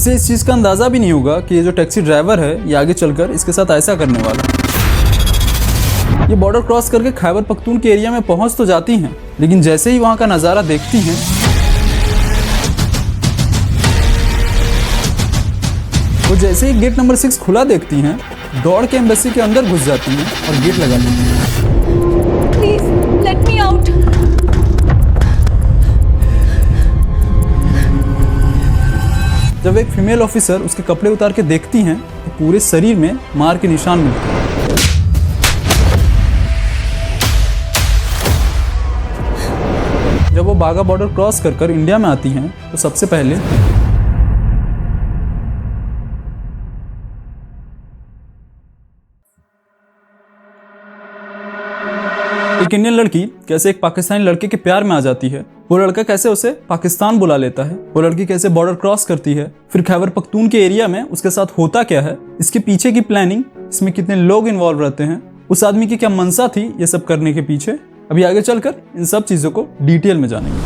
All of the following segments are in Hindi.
इसे इस चीज़ का अंदाज़ा भी नहीं होगा कि ये जो टैक्सी ड्राइवर है ये आगे चलकर इसके साथ ऐसा करने वाला है। ये बॉर्डर क्रॉस करके खैबर पख्तून के एरिया में पहुंच तो जाती हैं, लेकिन जैसे ही वहां का नज़ारा देखती हैं वो जैसे ही गेट नंबर 6 खुला देखती हैं, दौड़ के एम्बेसी के अंदर घुस जाती हैं और गेट लगा लेती हैं। Please let me out. जब एक फीमेल ऑफिसर उसके कपड़े उतार के देखती हैं तो पूरे शरीर में मार के निशान मिलते हैं। जब वो बाघा बॉर्डर क्रॉस कर इंडिया में आती हैं तो सबसे पहले एक इंडियन लड़की कैसे एक पाकिस्तानी लड़के के प्यार में आ जाती है, वो लड़का कैसे उसे पाकिस्तान बुला लेता है, वो लड़की कैसे बॉर्डर क्रॉस करती है, फिर खैबर पख्तून के एरिया में उसके साथ होता क्या है, इसके पीछे की प्लानिंग, इसमें कितने लोग इन्वॉल्व रहते हैं, उस आदमी की क्या मंशा थी ये सब करने के पीछे। अभी आगे चलकर इन सब चीजों को डिटेल में जानेंगे।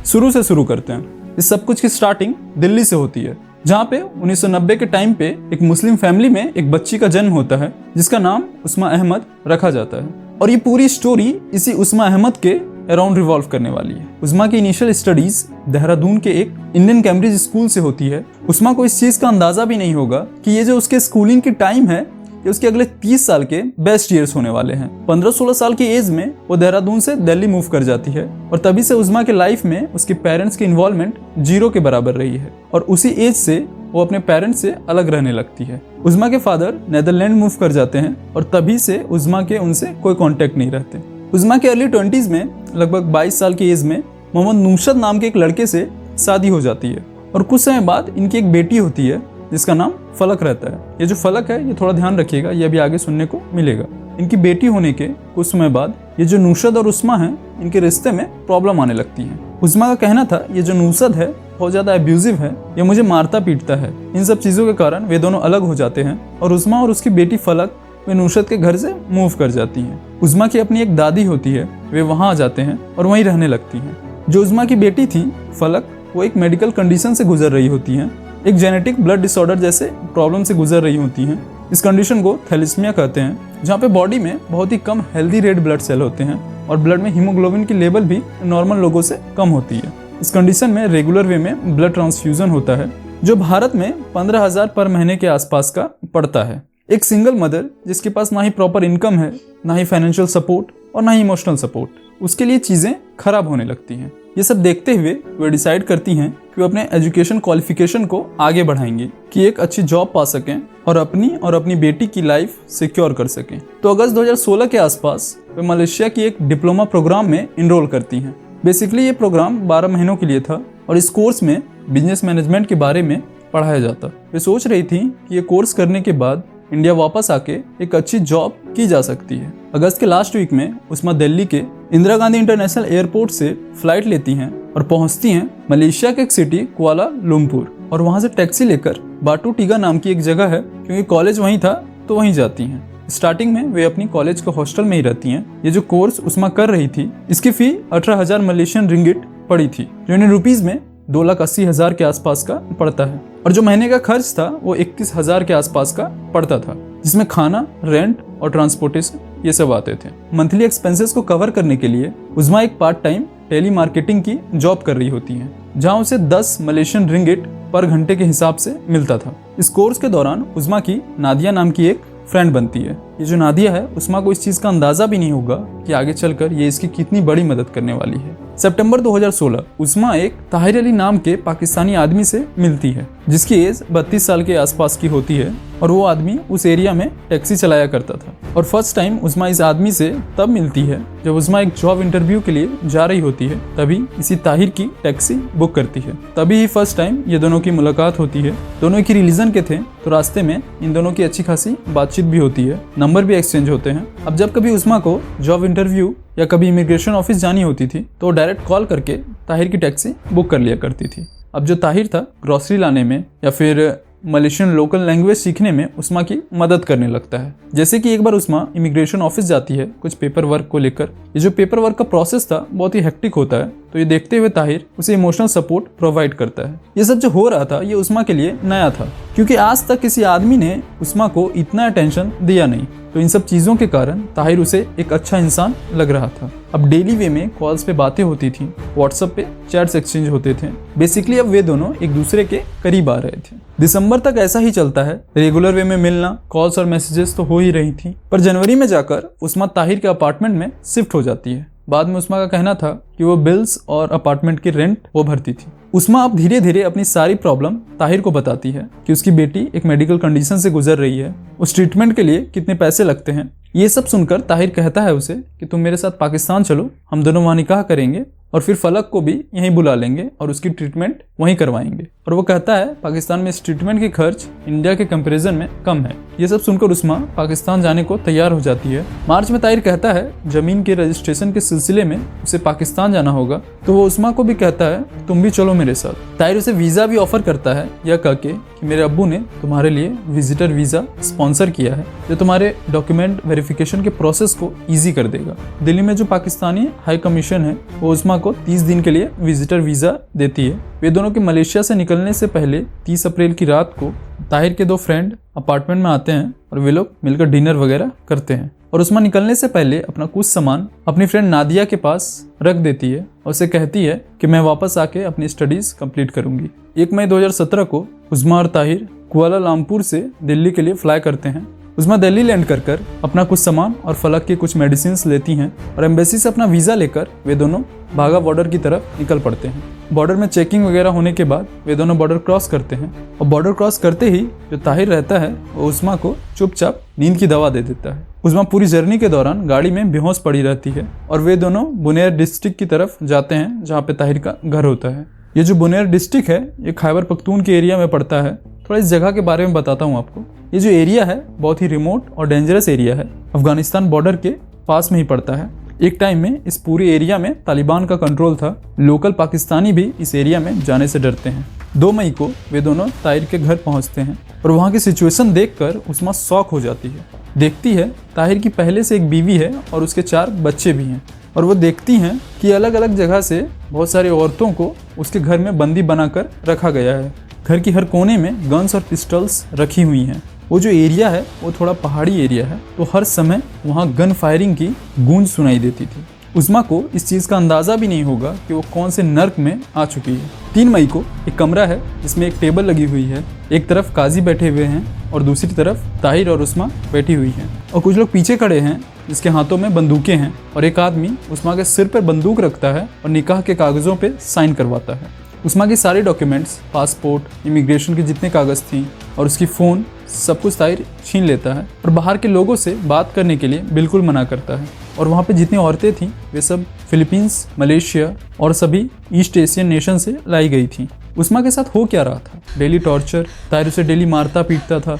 शुरू से शुरू करते हैं। इस सब कुछ की स्टार्टिंग दिल्ली से होती है, जहाँ पे 1990 के टाइम पे एक मुस्लिम फैमिली में एक बच्ची का जन्म होता है जिसका नाम उस्मा अहमद रखा जाता है। और ये पूरी स्टोरी इसी उस्मा अहमद के अराउंड रिवॉल्व करने वाली है। उस्मा की इनिशियल स्टडीज देहरादून के एक इंडियन कैम्ब्रिज स्कूल से होती है। उस्मा को इस चीज का अंदाजा भी नहीं होगा कि ये जो उसके स्कूलिंग की टाइम है ये उसके अगले 30 साल के बेस्ट ईयर्स होने वाले हैं। 15-16 साल की एज में वो देहरादून से दिल्ली मूव कर जाती है और तभी से उस्मा के लाइफ में उसके पेरेंट्स की इन्वॉल्वमेंट 0 के बराबर रही है और उसी एज से वो अपने पेरेंट्स से अलग रहने लगती है। उस्मा के फादर नेदरलैंड मूव कर जाते हैं और तभी से उस्मा के उनसे कोई कांटेक्ट नहीं रहते। उस्मा के अर्ली 20s में लगभग 22 साल की एज में मोहम्मद नूशद नाम के एक लड़के से शादी हो जाती है और कुछ समय बाद इनकी एक बेटी होती है जिसका नाम फलक रहता है। ये जो फलक है ये थोड़ा ध्यान रखिएगा, ये अभी आगे सुनने को मिलेगा। इनकी बेटी होने के कुछ समय बाद ये जो नूशद और उस्मा हैं इनके रिश्ते में प्रॉब्लम आने लगती है। उस्मा का कहना था ये जो नूशद है बहुत ज्यादा अब्यूजिव है, ये मुझे मारता पीटता है। इन सब चीजों के कारण वे दोनों अलग हो जाते हैं और उस्मा और उसकी बेटी फलक वे नूशद के घर से मूव कर जाती हैं। उस्मा की अपनी एक दादी होती है, वे वहां आ जाते हैं और वहीं रहने लगती हैं। जो उस्मा की बेटी थी फलक, वो एक मेडिकल कंडीशन से गुजर रही होती हैं, एक जेनेटिक ब्लड डिसऑर्डर जैसे प्रॉब्लम से गुजर रही होती हैं। इस कंडीशन को थैलेसीमिया कहते हैं, जहाँ पे बॉडी में बहुत ही कम हेल्दी रेड ब्लड सेल होते हैं और ब्लड में हीमोग्लोबिन की लेवल भी नॉर्मल लोगों से कम होती है। इस कंडीशन में रेगुलर वे में ब्लड ट्रांसफ्यूजन होता है जो भारत में 15,000 पर महीने के आसपास का पड़ता है। एक सिंगल मदर जिसके पास ना ही प्रॉपर इनकम है, ना ही फाइनेंशियल सपोर्ट और ना ही इमोशनल सपोर्ट, उसके लिए चीजें खराब होने लगती हैं। ये सब देखते हुए वे डिसाइड करती हैं कि वो अपने एजुकेशन क्वालिफिकेशन को आगे बढ़ाएंगी कि एक अच्छी जॉब पा सकें और अपनी बेटी की लाइफ सिक्योर कर सकें। तो अगस्त 2016 के आसपास वे मलेशिया की एक डिप्लोमा प्रोग्राम में इनरोल करती हैं। बेसिकली ये प्रोग्राम 12 महीनों के लिए था और इस कोर्स में बिजनेस मैनेजमेंट के बारे में पढ़ाया जाता। वे सोच रही थी कि ये कोर्स करने के बाद इंडिया वापस आके एक अच्छी जॉब की जा सकती है। अगस्त के लास्ट वीक में उस्मा दिल्ली के इंदिरा गांधी इंटरनेशनल एयरपोर्ट से फ्लाइट लेती हैं और पहुंचती हैं मलेशिया के एक सिटी कुआला लुम्पुर और वहां से टैक्सी लेकर बाटू टीगा नाम की एक जगह है, क्योंकि कॉलेज वहीं था तो वहीं जाती हैं। स्टार्टिंग में वे अपनी कॉलेज के हॉस्टल में ही रहती हैं। ये जो कोर्स उस्मा कर रही थी इसकी फी 18,000 मलेशियन रिंगिट पड़ी थी, जो इंडियन रुपीज में 2,80,000 के आसपास का पड़ता है। और जो महीने का खर्च था वो 21,000 के आसपास का पड़ता था, जिसमें खाना, रेंट और ट्रांसपोर्टेशन ये सब आते थे। मंथली एक्सपेंसेस को कवर करने के लिए उस्मा एक पार्ट टाइम टेली मार्केटिंग की जॉब कर रही होती है, जहां उसे 10 मलेशियन रिंगिट पर घंटे के हिसाब से मिलता था। इस कोर्स के दौरान उस्मा की नादिया नाम की एक फ्रेंड बनती है। ये जो नादिया है उस्मा को इस चीज का अंदाजा भी नहीं होगा कि आगे चलकर ये इसकी कितनी बड़ी मदद करने वाली है। सितंबर 2016 उस्मा एक ताहिर अली नाम के पाकिस्तानी आदमी से मिलती है जिसकी एज 32 साल के आसपास की होती है और वो आदमी उस एरिया में टैक्सी चलाया करता था। और फर्स्ट टाइम उस्मा इस आदमी से तब मिलती है जब उस्मा एक जॉब इंटरव्यू के लिए जा रही होती है, तभी इसी ताहिर की टैक्सी बुक करती है। तभी ही फर्स्ट टाइम ये दोनों की मुलाकात होती है। दोनों की रिलीजन के थे तो रास्ते में इन दोनों की अच्छी खासी बातचीत भी होती है, नंबर भी एक्सचेंज होते हैं। अब जब कभी उस्मा को जॉब इंटरव्यू या कभी इमिग्रेशन ऑफिस जानी होती थी तो डायरेक्ट कॉल करके ताहिर की टैक्सी बुक कर लिया करती थी। अब जो ताहिर था ग्रोसरी लाने में या फिर मलेशियन लोकल लैंग्वेज सीखने में उस्मा की मदद करने लगता है। जैसे कि एक बार उस्मा इमिग्रेशन ऑफिस जाती है कुछ पेपर वर्क को लेकर। ये जो पेपर वर्क का प्रोसेस था बहुत ही हेक्टिक होता है, तो तो ये देखते हुए ताहिर उसे इमोशनल सपोर्ट प्रोवाइड करता है। ये सब जो हो रहा था ये उस्मा के लिए नया था, क्योंकि आज तक किसी आदमी ने उस्मा को इतना अटेंशन दिया नहीं। तो इन सब चीज़ों के कारण ताहिर उसे एक अच्छा इंसान लग रहा था। अब डेली वे में कॉल्स पे बातें होती थी, व्हाट्सएप पे चैट्स एक्सचेंज होते थे। बेसिकली अब वे दोनों एक दूसरे के करीब आ रहे थे। दिसंबर तक ऐसा ही चलता है, रेगुलर वे में मिलना, कॉल्स और मैसेजेस तो हो ही रही थी। पर जनवरी में जाकर उस्मा ताहिर के अपार्टमेंट में शिफ्ट हो जाती है। बाद में उस्मा का कहना था कि वो बिल्स और अपार्टमेंट की रेंट वो भरती थी। उस्मा अब धीरे धीरे अपनी सारी प्रॉब्लम ताहिर को बताती है कि उसकी बेटी एक मेडिकल कंडीशन से गुजर रही है, उस ट्रीटमेंट के लिए कितने पैसे लगते हैं। ये सब सुनकर ताहिर कहता है उसे कि तुम मेरे साथ पाकिस्तान चलो, हम दोनों वहाँ निकाह करेंगे और फिर फलक को भी यहीं बुला लेंगे और उसकी ट्रीटमेंट वहीं करवाएंगे। और वो कहता है पाकिस्तान में इस ट्रीटमेंट की खर्च इंडिया के कंपैरिजन में कम है। ये सब सुनकर उस्मा पाकिस्तान जाने को तैयार हो जाती है। मार्च में ताहिर कहता है जमीन के रजिस्ट्रेशन के सिलसिले में उसे पाकिस्तान जाना होगा, तो वो उस्मा को भी कहता है तुम भी चलो मेरे साथ। ताहिर उसे वीज़ा भी ऑफर करता है, यह कह के कि मेरे अब्बू ने तुम्हारे लिए विजिटर वीज़ा स्पॉन्सर किया है जो तुम्हारे डॉक्यूमेंट वेरिफिकेशन के प्रोसेस को ईजी कर देगा। दिल्ली में जो पाकिस्तानी हाई कमीशन है वो उस्मा को 30 दिन के लिए विजिटर वीज़ा देती है। वे दोनों के मलेशिया से निकलने से पहले 30 अप्रैल की रात को ताहिर के 2 फ्रेंड अपार्टमेंट में आते हैं और वे लोग मिलकर डिनर वगैरह करते हैं। और उस्मा निकलने से पहले अपना कुछ सामान अपनी फ्रेंड नादिया के पास रख देती है और उसे कहती है कि मैं वापस आके अपनी स्टडीज कंप्लीट करूंगी। 1 मई 2017 को उस्मा और ताहिर कुआलालंपुर से दिल्ली के लिए फ्लाई करते हैं। उस्मा दिल्ली लैंड कर अपना कुछ सामान और फलक के कुछ मेडिसिन लेती हैं और एम्बेसी से अपना वीज़ा लेकर वे दोनों बाघा बॉर्डर की तरफ निकल पड़ते हैं। बॉर्डर में चेकिंग वगैरह होने के बाद वे दोनों बॉर्डर क्रॉस करते हैं और बॉर्डर क्रॉस करते ही जो ताहिर रहता है वो उस्मा को चुपचाप नींद की दवा दे देता है। उस्मा पूरी जर्नी के दौरान गाड़ी में बेहोश पड़ी रहती है और वे दोनों बुनेर डिस्ट्रिक्ट की तरफ जाते हैं जहाँ पे ताहिर का घर होता है। ये जो बुनेर डिस्ट्रिक्ट है ये खैबर पख्तून के एरिया में पड़ता है। थोड़ा इस जगह के बारे में बताता हूँ आपको। ये जो एरिया है बहुत ही रिमोट और डेंजरस एरिया है, अफगानिस्तान बॉर्डर के पास में ही पड़ता है। एक टाइम में इस पूरे एरिया में तालिबान का कंट्रोल था। लोकल पाकिस्तानी भी इस एरिया में जाने से डरते हैं। 2 मई को वे दोनों ताहिर के घर पहुंचते हैं और वहाँ की सिचुएशन देखकर उस्मा शॉक हो जाती है। देखती है ताहिर की पहले से एक बीवी है और उसके 4 बच्चे भी हैं और वो देखती हैं कि अलग अलग जगह से बहुत सारी औरतों को उसके घर में बंदी बनाकर रखा गया है। घर की हर कोने में गन्स और पिस्टल्स रखी हुई हैं। वो जो एरिया है वो थोड़ा पहाड़ी एरिया है, तो हर समय वहाँ गन फायरिंग की गूंज सुनाई देती थी। उस्मा को इस चीज़ का अंदाज़ा भी नहीं होगा कि वो कौन से नर्क में आ चुकी है। 3 मई को एक कमरा है जिसमें एक टेबल लगी हुई है। एक तरफ काजी बैठे हुए हैं और दूसरी तरफ ताहिर और उस्मा बैठी हुई हैं और कुछ लोग पीछे खड़े हैं जिसके हाथों में बंदूकें हैं और एक आदमी उस्मा के सिर पर बंदूक रखता है और निकाह के कागज़ों पर साइन करवाता है। उस्मा की सारी डॉक्यूमेंट्स, पासपोर्ट, इमिग्रेशन की जितने कागज़ थी और उसकी फ़ोन, सब कुछ ताहिर छीन लेता है और बाहर के लोगों से बात करने के लिए बिल्कुल मना करता है। और वहाँ पे जितनी औरतें थीं वे सब फिलीपींस, मलेशिया और सभी ईस्ट एशियन नेशन से लाई गई थीं। उस्मा के साथ हो क्या रहा था? डेली टॉर्चर, ताहिर उसे डेली मारता पीटता था,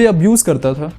अब्यूज़ करता था,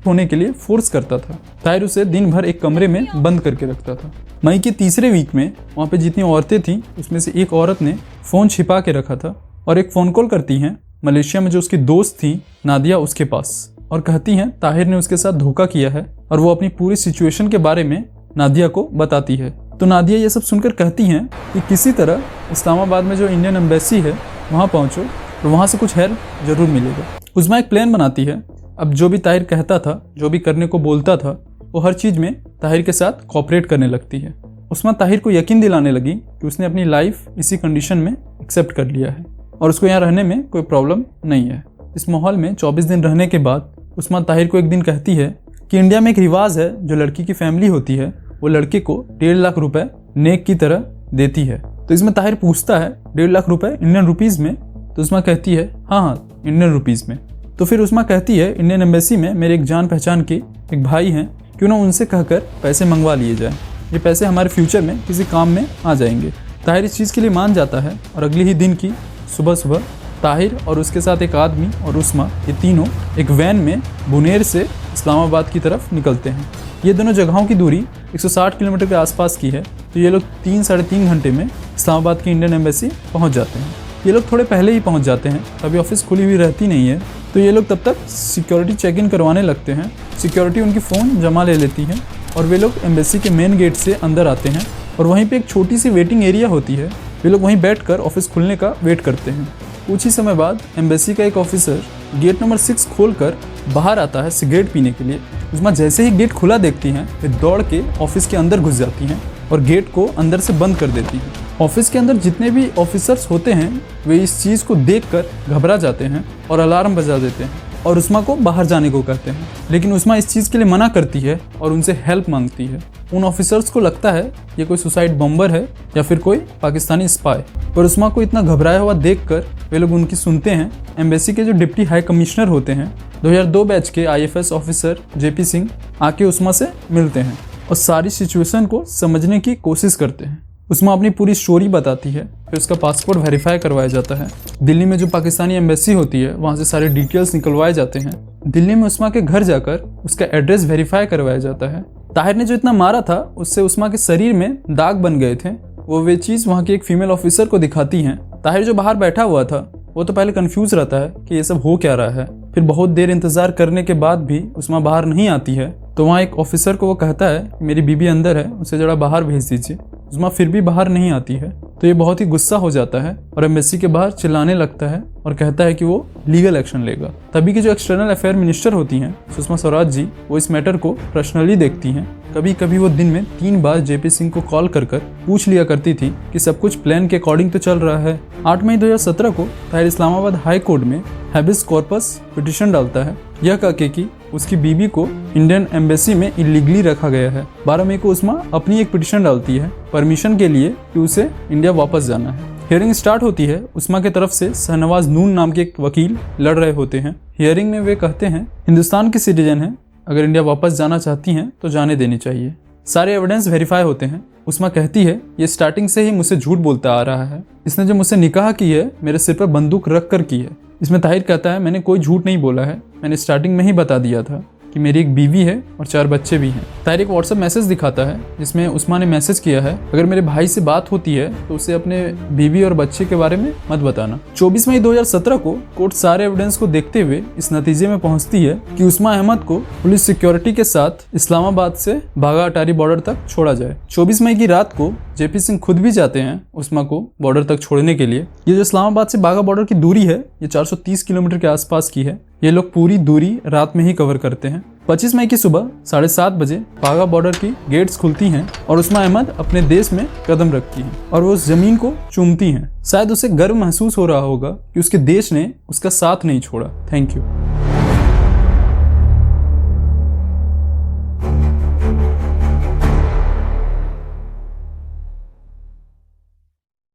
होने के लिए फोर्स करता था। ताहिर उसे दिन भर एक कमरे में बंद करके रखता था। मई के तीसरे वीक में वहाँ पे जितनी औरतें थीं उसमें से एक औरत ने फ़ोन छिपा के रखा था और एक फ़ोन कॉल करती हैं मलेशिया में जो उसकी दोस्त थी नादिया उसके पास और कहती हैं ताहिर ने उसके साथ धोखा किया है और वो अपनी पूरी सिचुएशन के बारे में नादिया को बताती है। तो नादिया ये सब सुनकर कहती हैं कि किसी तरह इस्लामाबाद में जो इंडियन एम्बेसी है वहाँ पहुँचो और वहाँ से कुछ हेल्प जरूर मिलेगा। उस्मा एक प्लान बनाती है। अब जो भी ताहिर कहता था, जो भी करने को बोलता था, वो हर चीज़ में ताहिर के साथ कोऑपरेट करने लगती है। उस्मा ताहिर को यकीन दिलाने लगी कि उसने अपनी लाइफ इसी कंडीशन में एक्सेप्ट कर लिया है और उसको यहाँ रहने में कोई प्रॉब्लम नहीं है। इस माहौल में 24 दिन रहने के बाद उस्मा ताहिर को एक दिन कहती है कि इंडिया में एक रिवाज है, जो लड़की की फैमिली होती है वो लड़के को 1.5 लाख रुपए नेक की तरह देती है। तो इसमें ताहिर पूछता है 1.5 लाख रुपए इंडियन रुपीज़ में? तो उस्मा कहती है हाँ इंडियन रुपीज़ में। तो फिर उस्मा कहती है इंडियन एम्बेसी में मेरे एक जान पहचान के एक भाई हैं, क्यों ना उनसे कहकर पैसे मंगवा लिए जाएं, ये पैसे हमारे फ्यूचर में किसी काम में आ जाएंगे। ताहिर इस चीज़ के लिए मान जाता है और अगले ही दिन की सुबह ताहिर और उसके साथ एक आदमी और उस्मा, ये तीनों एक वैन में बुनेर से इस्लामाबाद की तरफ निकलते हैं। ये दोनों जगहों की दूरी 160 किलोमीटर के आसपास की है। तो ये लोग 3-3.5 घंटे में इस्लामाबाद की इंडियन एम्बेसी पहुंच जाते हैं। ये लोग थोड़े पहले ही पहुंच जाते हैं, अभी ऑफिस खुली हुई रहती नहीं है। तो ये लोग तब तक सिक्योरिटी चेक इन करवाने लगते हैं। सिक्योरिटी उनकी फ़ोन जमा ले लेती है और वे लोग एम्बेसी के मेन गेट से अंदर आते हैं और वहीं पे एक छोटी सी वेटिंग एरिया होती है। वे लोग वहीं बैठकर ऑफिस खुलने का वेट करते हैं। कुछ ही समय बाद एम्बेसी का एक ऑफिसर गेट नंबर 6 खोलकर बाहर आता है सिगरेट पीने के लिए। उस्मा जैसे ही गेट खुला देखती हैं, वे दौड़ के ऑफिस के अंदर घुस जाती हैं और गेट को अंदर से बंद कर देती हैं। ऑफिस के अंदर जितने भी ऑफिसर्स होते हैं वे इस चीज़ को देखकर घबरा जाते हैं और अलार्म बजा देते हैं और उस्मा को बाहर जाने को कहते हैं। लेकिन उस्मा इस चीज़ के लिए मना करती है और उनसे हेल्प मांगती है। उन ऑफिसर्स को लगता है ये कोई सुसाइड बॉम्बर है या फिर कोई पाकिस्तानी स्पाई। पर उस्मा को इतना घबराया हुआ देखकर वे लोग उनकी सुनते हैं। एम्बेसी के जो डिप्टी हाई कमिश्नर होते हैं 2002 बैच के IFS ऑफिसर JP सिंह आके उस्मा से मिलते हैं और सारी सिचुएशन को समझने की कोशिश करते हैं। उस्मा अपनी पूरी स्टोरी बताती है, फिर उसका पासपोर्ट वेरीफाई करवाया जाता है। दिल्ली में जो पाकिस्तानी एम्बेसी होती है वहाँ से सारे डिटेल्स निकलवाए जाते हैं। दिल्ली में उस्मा के घर जाकर उसका एड्रेस वेरीफाई करवाया जाता है। ताहिर ने जो इतना मारा था उससे उस्मा के शरीर में दाग बन गए थे। वो वे चीज़ वहाँ के एक फीमेल ऑफिसर को दिखाती हैं। ताहिर जो बाहर बैठा हुआ था वो तो पहले कंफ्यूज रहता है कि ये सब हो क्या रहा है। फिर बहुत देर इंतजार करने के बाद भी उस्मा बाहर नहीं आती है तो वहाँ एक ऑफिसर को वो कहता है मेरी बीबी अंदर है, उसे जरा बाहर भेज दीजिए। उस्मा फिर भी बाहर नहीं आती है तो ये बहुत ही गुस्सा हो जाता है और एम्बेसी के बाहर चिल्लाने लगता है और कहता है कि वो लीगल एक्शन लेगा। तभी की जो एक्सटर्नल अफेयर मिनिस्टर होती हैं सुषमा स्वराज जी, वो इस मैटर को पर्सनली देखती हैं। कभी कभी वो दिन में 3 बार JP सिंह को कॉल कर पूछ लिया करती थी कि सब कुछ प्लान के अकॉर्डिंग तो चल रहा है। 8 मई 2017 को ताहिर इस्लामाबाद हाई कोर्ट में हैबिस कॉर्पस पिटिशन डालता है यह कहके कि उसकी बीबी को इंडियन एम्बेसी में इलीगली रखा गया है। 12 मई को उस्मा अपनी एक पिटिशन डालती है परमिशन के लिए कि उसे इंडिया वापस जाना है। हियरिंग स्टार्ट होती है। उस्मा की तरफ से शहनवाज नून नाम के एक वकील लड़ रहे होते हैं। हियरिंग में वे कहते हैं हिंदुस्तान की सिटीजन है, अगर इंडिया वापस जाना चाहती हैं तो जाने देनी चाहिए। सारे एविडेंस वेरीफाई होते हैं। उस्मा कहती है ये स्टार्टिंग से ही मुझसे झूठ बोलता आ रहा है, इसने जो मुझसे निकाह की है मेरे सिर पर बंदूक रख कर की है। इसमें ताहिर कहता है मैंने कोई झूठ नहीं बोला है, मैंने स्टार्टिंग में ही बता दिया था कि मेरी एक बीवी है और 4 बच्चे भी हैं। ताहिर एक व्हाट्सएप मैसेज दिखाता है जिसमें उस्मा ने मैसेज किया है अगर मेरे भाई से बात होती है तो उसे अपने बीवी और बच्चे के बारे में मत बताना। 24 मई 2017 को कोर्ट सारे एविडेंस को देखते हुए इस नतीजे में पहुंचती है कि उस्मा अहमद को पुलिस सिक्योरिटी के साथ इस्लामाबाद से बाघा अटारी बॉर्डर तक छोड़ा जाए। 24 मई की रात को JP सिंह खुद भी जाते हैं उस्मा को बॉर्डर तक छोड़ने के लिए। ये जो इस्लामाबाद से बाघा बॉर्डर की दूरी है ये 430 किलोमीटर के आसपास की है। ये लोग पूरी दूरी रात में ही कवर करते हैं। 25 मई की सुबह 7:30 बजे बाघा बॉर्डर की गेट्स खुलती हैं और उस्मा अहमद अपने देश में कदम रखती हैं और वो उस जमीन को चूमती हैं। शायद उसे गर्व महसूस हो रहा होगा कि उसके देश ने उसका साथ नहीं छोड़ा। Thank you.